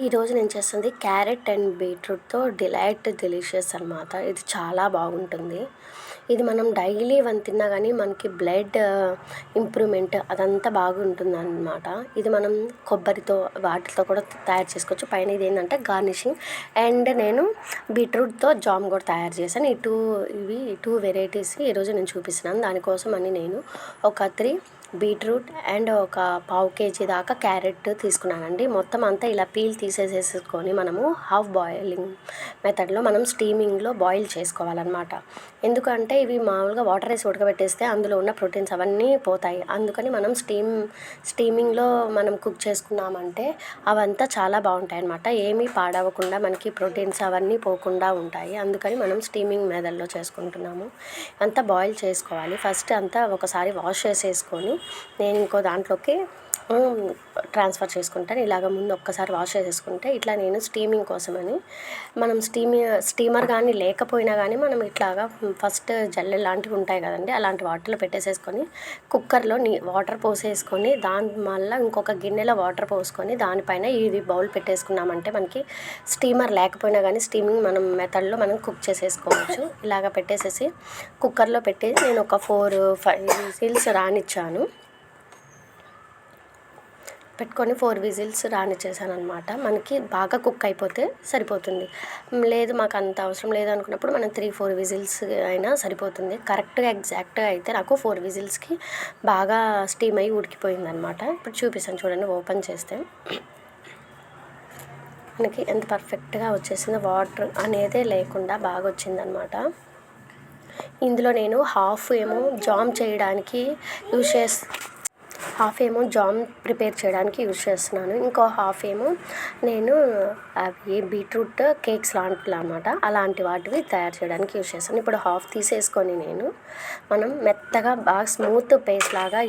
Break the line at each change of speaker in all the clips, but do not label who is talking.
ఈరోజు నేను చేస్తుంది క్యారెట్ అండ్ బీట్రూట్తో డిలైట్ డెలిషియస్ అనమాట. ఇది చాలా బాగుంటుంది. ఇది మనం డైలీ వన్ తిన్నా కానీ మనకి బ్లడ్ ఇంప్రూవ్మెంట్ అదంతా బాగుంటుందన్నమాట. ఇది మనం కొబ్బరితో వాటితో కూడా తయారు చేసుకోవచ్చు. పైన ఇది ఏంటంటే గార్నిషింగ్. అండ్ నేను బీట్రూట్తో జామ్ కూడా తయారు చేశాను. ఇవి టూ వెరైటీస్ ఈరోజు నేను చూపిస్తున్నాను. దానికోసం అని నేను ఒక 3 బీట్రూట్ అండ్ ఒక పావు కేజీ దాకా క్యారెట్ తీసుకున్నానండి. మొత్తం అంతా ఇలా పీల్ తీసేసేసుకొని మనము హాఫ్ బాయిలింగ్ మెథడ్లో మనం స్టీమింగ్లో బాయిల్ చేసుకోవాలన్నమాట. ఎందుకంటే ఇవి మామూలుగా వాటర్ వేసి ఉడకబెట్టేస్తే అందులో ఉన్న ప్రోటీన్స్ అవన్నీ పోతాయి. అందుకని మనం స్టీమింగ్లో మనం కుక్ చేసుకున్నామంటే అవంతా చాలా బాగుంటాయి అన్నమాట. ఏమీ పాడవకుండా మనకి ప్రోటీన్స్ అవన్నీ పోకుండా ఉంటాయి. అందుకని మనం స్టీమింగ్ మెథడ్లో చేసుకుంటున్నాము. అంతా బాయిల్ చేసుకోవాలి. ఫస్ట్ అంతా ఒకసారి వాష్ చేసేసుకొని నేను ఇంకో దాంట్లోకి ట్రాన్స్ఫర్ చేసుకుంటాను. ఇలాగ ముందు ఒక్కసారి వాష్ చేసేసుకుంటే ఇట్లా నేను స్టీమింగ్ కోసమని మనం స్టీమర్ కానీ లేకపోయినా కానీ మనం ఇట్లాగా ఫస్ట్ జల్లె లాంటివి ఉంటాయి కదండి, అలాంటి వాటర్లో పెట్టేసేసుకొని కుక్కర్లో వాటర్ పోసేసుకొని దాని మళ్ళీ ఇంకొక గిన్నెలో వాటర్ పోసుకొని దానిపైన ఇది బౌల్ పెట్టేసుకున్నామంటే మనకి స్టీమర్ లేకపోయినా కానీ స్టీమింగ్ మనం మెథడ్లో మనం కుక్ చేసేసుకోవచ్చు. ఇలాగ పెట్టేసేసి కుక్కర్లో పెట్టి నేను ఒక 4-5 విజిల్స్ రానిచ్చాను. పెట్టుకొని 4 విజిల్స్ రానిచ్చేసాను అనమాట. మనకి బాగా కుక్ అయిపోతే సరిపోతుంది. లేదు మాకు అంత అవసరం లేదు అనుకున్నప్పుడు మనం 3-4 విజిల్స్ అయినా సరిపోతుంది. కరెక్ట్గా ఎగ్జాక్ట్గా అయితే నాకు 4 విజిల్స్కి బాగా స్టీమ్ అయ్యి ఉడికిపోయింది అనమాట. ఇప్పుడు చూపిస్తాను చూడండి. ఓపెన్ చేస్తే మనకి ఎంత పర్ఫెక్ట్గా వచ్చేసిందో, వాటర్ అనేదే లేకుండా బాగా వచ్చిందనమాట. ఇందులో నేను హాఫ్ ఏమో జామ్ ప్రిపేర్ చేయడానికి యూజ్ చేస్తున్నాను. ఇంకో హాఫ్ ఏమో నేను అవి బీట్రూట్ కేక్స్ లాంటివి అనమాట, అలాంటి వాటివి తయారు చేయడానికి యూజ్ చేస్తాను. ఇప్పుడు హాఫ్ తీసేసుకొని మనం మెత్తగా బాగా స్మూత్ పేస్ట్ లాగా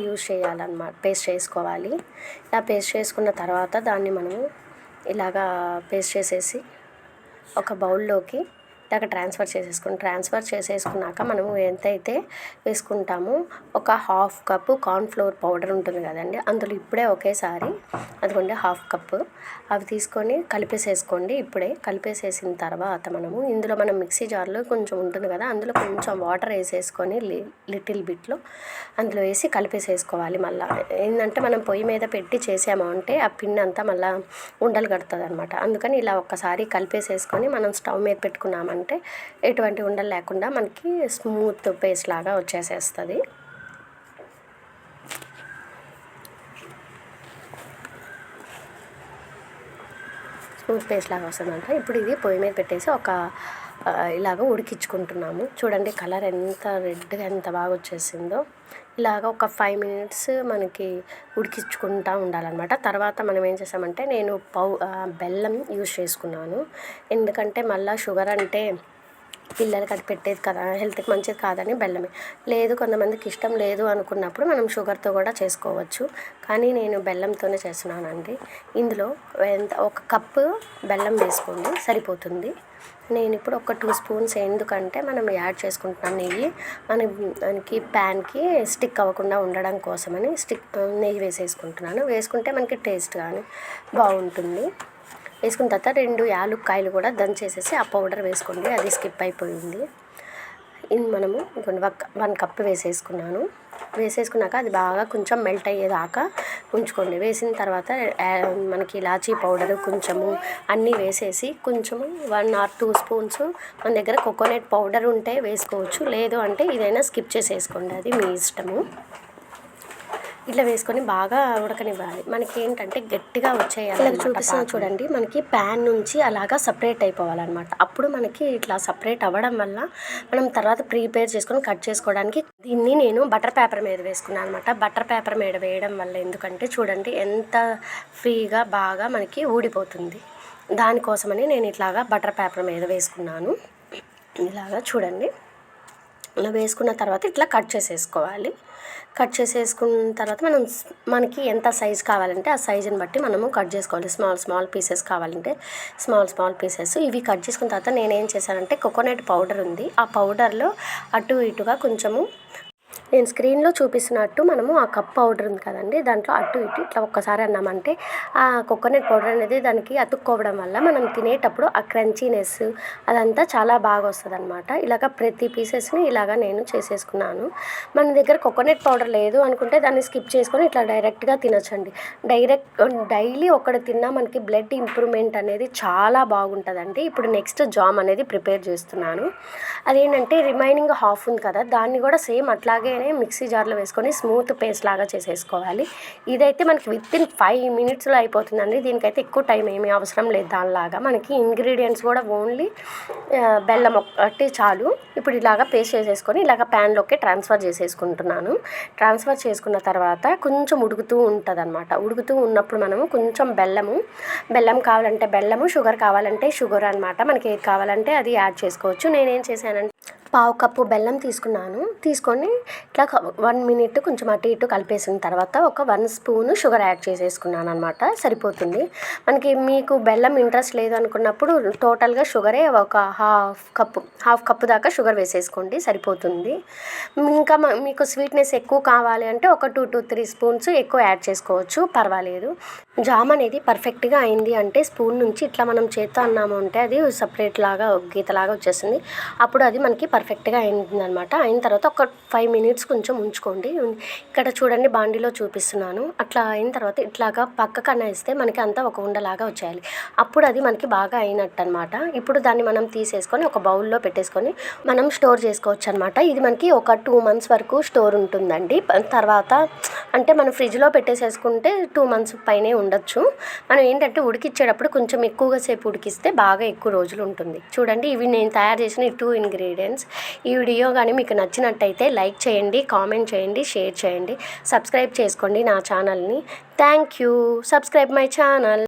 పేస్ట్ చేసుకోవాలి. ఇలా పేస్ట్ చేసుకున్న తర్వాత దాన్ని మనము ఇలాగా పేస్ట్ చేసేసి ఒక బౌల్లోకి ఇలాగ ట్రాన్స్ఫర్ చేసేసుకున్నాక మనము ఎంతైతే వేసుకుంటామో ఒక హాఫ్ కప్పు కార్న్ఫ్లోర్ పౌడర్ ఉంటుంది కదండి, అందులో ఇప్పుడే ఒకేసారి అదిగోండి హాఫ్ కప్పు అవి తీసుకొని కలిపేసేసుకోండి. ఇప్పుడే కలిపేసేసిన తర్వాత ఇందులో మనం మిక్సీ జార్లో కొంచెం ఉంటుంది కదా, అందులో కొంచెం వాటర్ వేసేసుకొని లిటిల్ బిట్లో అందులో వేసి కలిపేసేసుకోవాలి. మళ్ళీ ఏంటంటే మనం పొయ్యి మీద పెట్టి చేసాము అంటే ఆ పిండి అంతా మళ్ళీ ఉండలు కడుతుంది అనమాట. అందుకని ఇలా ఒక్కసారి కలిపేసేసుకొని మనం స్టవ్ మీద పెట్టుకున్నామంటే ఎటువంటి ఉండలు లేకుండా మనకి స్మూత్ పేస్ట్ లాగా వచ్చేసేస్తుంది. స్మూత్ పేస్ట్ లాగా వస్తుందంట. ఇప్పుడు ఇది పొయ్యి మీద పెట్టేసి ఇలాగ ఉడికించుకుంటున్నాము. చూడండి కలర్ ఎంత రెడ్గా ఎంత బాగా వచ్చేసిందో. ఇలాగ ఒక 5 మినిట్స్ మనకి ఉడికించుకుంటూ ఉండాలన్నమాట. తర్వాత మనం ఏం చేసామంటే నేను బెల్లం యూజ్ చేసుకున్నాను. ఎందుకంటే మళ్ళీ షుగర్ అంటే పిల్లలకి అది పెట్టేది కదా, హెల్త్కి మంచిది కాదని బెల్లమే. లేదు కొంతమందికి ఇష్టం లేదు అనుకున్నప్పుడు మనం షుగర్తో కూడా చేసుకోవచ్చు, కానీ నేను బెల్లంతోనే చేస్తున్నానండి. ఇందులో ఒక కప్పు బెల్లం వేసుకోండి సరిపోతుంది. నేను ఇప్పుడు ఒక 2 స్పూన్స్ ఎందుకంటే మనం యాడ్ చేసుకుంటున్నాం నెయ్యి, మనకి ప్యాన్కి స్టిక్ అవ్వకుండా ఉండడం కోసమని నెయ్యి వేసేసుకుంటున్నాను. వేసుకుంటే మనకి టేస్ట్ కానీ బాగుంటుంది. వేసుకున్న తర్వాత 2 యాలుక్కాయలు కూడా దంచేసేసి ఆ పౌడర్ వేసుకోండి, అది స్కిప్ అయిపోయింది. మనము 1 కప్పు వేసేసుకున్నాక అది బాగా కొంచెం మెల్ట్ అయ్యేదాకా ఉంచుకోండి. వేసిన తర్వాత మనకి ఇలాచీ పౌడరు కొంచెము అన్నీ వేసేసి కొంచెము 1 or 2 స్పూన్స్ మన దగ్గర కోకోనట్ పౌడర్ ఉంటే వేసుకోవచ్చు, లేదు అంటే ఇదైనా స్కిప్ చేసేసుకోండి, అది మీ ఇష్టము. ఇట్లా వేసుకొని బాగా ఉడకనివ్వాలి. మనకి ఏంటంటే గట్టిగా వచ్చేయాలి. ఇలా చూపిస్తాను చూడండి, మనకి ప్యాన్ నుంచి అలాగా సపరేట్ అయిపోవాలన్నమాట. అప్పుడు మనకి ఇట్లా సపరేట్ అవ్వడం వల్ల మనం తర్వాత ప్రిపేర్ చేసుకొని కట్ చేసుకోవడానికి దీన్ని నేను బటర్ పేపర్ మీద వేసుకున్నాను అనమాట. బటర్ పేపర్ మీద వేయడం వల్ల ఎందుకంటే చూడండి ఎంత ఫ్రీగా బాగా మనకి ఊడిపోతుంది. దానికోసమని నేను ఇట్లాగా బటర్ పేపర్ మీద వేసుకున్నాను. ఇలాగా చూడండి, ఇలా వేసుకున్న తర్వాత ఇట్లా కట్ చేసేసుకోవాలి. కట్ చేసేసుకున్న తర్వాత మనకి ఎంత సైజ్ కావాలంటే ఆ సైజుని బట్టి మనము కట్ చేసుకోవాలి. స్మాల్ పీసెస్ కావాలంటే స్మాల్ పీసెస్ ఇవి కట్ చేసుకున్న తర్వాత నేనేం చేశానంటే కోకోనట్ పౌడర్ ఉంది, ఆ పౌడర్లో అటు ఇటుగా కొంచెము నేను స్క్రీన్లో చూపిస్తున్నట్టు మనము ఆ కప్ పౌడర్ ఉంది కదండి, దాంట్లో అటు ఇటు ఇట్లా ఒక్కసారి అన్నామంటే ఆ కోకోనట్ పౌడర్ అనేది దానికి అతుక్కోవడం వల్ల మనం తినేటప్పుడు ఆ క్రంచీనెస్ అదంతా చాలా బాగా వస్తుంది అనమాట. ఇలాగ ప్రతి పీసెస్ని ఇలాగ నేను చేసేసుకున్నాను. మన దగ్గర కోకోనట్ పౌడర్ లేదు అనుకుంటే దాన్ని స్కిప్ చేసుకొని ఇట్లా డైరెక్ట్గా తినొచ్చండి. డైలీ ఒకటి తిన్నా మనకి బ్లడ్ ఇంప్రూవ్మెంట్ అనేది చాలా బాగుంటుందండి. ఇప్పుడు నెక్స్ట్ జామ్ అనేది ప్రిపేర్ చేస్తున్నాను. అదేంటంటే రిమైనింగ్ హాఫ్ ఉంది కదా, దాన్ని కూడా సేమ్ అట్లాగే మిక్సీ జార్లో వేసుకొని స్మూత్ పేస్ట్ లాగా చేసేసుకోవాలి. ఇదైతే మనకి వితిన్ 5 minutesలో అయిపోతుందండి. దీనికైతే ఎక్కువ టైం ఏమీ అవసరం లేదు. దానిలాగా మనకి ఇంగ్రీడియంట్స్ కూడా ఓన్లీ బెల్లం ఒక్కటి చాలు. ఇప్పుడు ఇలాగ పేస్ట్ చేసేసుకొని ఇలాగ ప్యాన్లోకి ట్రాన్స్ఫర్ చేసేసుకుంటున్నాను. ట్రాన్స్ఫర్ చేసుకున్న తర్వాత కొంచెం ఉడుకుతూ ఉంటుంది అనమాట. ఉడుకుతూ ఉన్నప్పుడు మనము కొంచెం బెల్లం కావాలంటే బెల్లము, షుగర్ కావాలంటే షుగర్ అనమాట. మనకి ఏది కావాలంటే అది యాడ్ చేసుకోవచ్చు. నేనేం చేశానంటే 1/2 కప్పు బెల్లం తీసుకొని ఇట్లా 1 minute కొంచెం అటు ఇటు కలిపేసిన తర్వాత ఒక 1 spoon షుగర్ యాడ్ చేసేసుకున్నాను అనమాట. సరిపోతుంది మనకి. మీకు బెల్లం ఇంట్రెస్ట్ లేదు అనుకున్నప్పుడు టోటల్గా షుగరే ఒక హాఫ్ కప్పు దాకా షుగర్ వేసేసుకోండి, సరిపోతుంది. ఇంకా మీకు స్వీట్నెస్ ఎక్కువ కావాలి అంటే ఒక 2 to 3 spoons ఎక్కువ యాడ్ చేసుకోవచ్చు, పర్వాలేదు. జామ్ అనేది పర్ఫెక్ట్గా అయింది అంటే స్పూన్ నుంచి ఇట్లా మనం చేత్తో అన్నాము అంటే అది సపరేట్ లాగా గీతలాగా వచ్చేసింది. అప్పుడు అది మనకి పర్ఫెక్ట్గా అయిందనమాట. అయిన తర్వాత ఒక 5 minutes కొంచెం ఉంచుకోండి. ఇక్కడ చూడండి బాండీలో చూపిస్తున్నాను. అట్లా అయిన తర్వాత ఇట్లాగా పక్కకన్నా వేస్తే మనకి అంతా ఒక ఉండలాగా వచ్చేయాలి. అప్పుడు అది మనకి బాగా అయినట్టు అనమాట. ఇప్పుడు దాన్ని మనం తీసేసుకొని ఒక బౌల్లో పెట్టేసుకొని మనం స్టోర్ చేసుకోవచ్చు అనమాట. ఇది మనకి ఒక 2 months వరకు స్టోర్ ఉంటుందండి. తర్వాత అంటే మనం ఫ్రిడ్జ్లో పెట్టేసేసుకుంటే 2 months పైనే ఉండొచ్చు. మనం ఏంటంటే ఉడికిచ్చేటప్పుడు కొంచెం ఎక్కువగా సేపు ఉడికిస్తే బాగా ఎక్కువ రోజులు ఉంటుంది. చూడండి, ఇవి నేను తయారు చేసిన 2 ingredients. ఈ వీడియో కానీ మీకు నచ్చినట్టయితే లైక్ చేయండి, కామెంట్ చేయండి, షేర్ చేయండి, సబ్స్క్రైబ్ చేసుకోండి నా ఛానల్ని. Thank you. Subscribe my channel.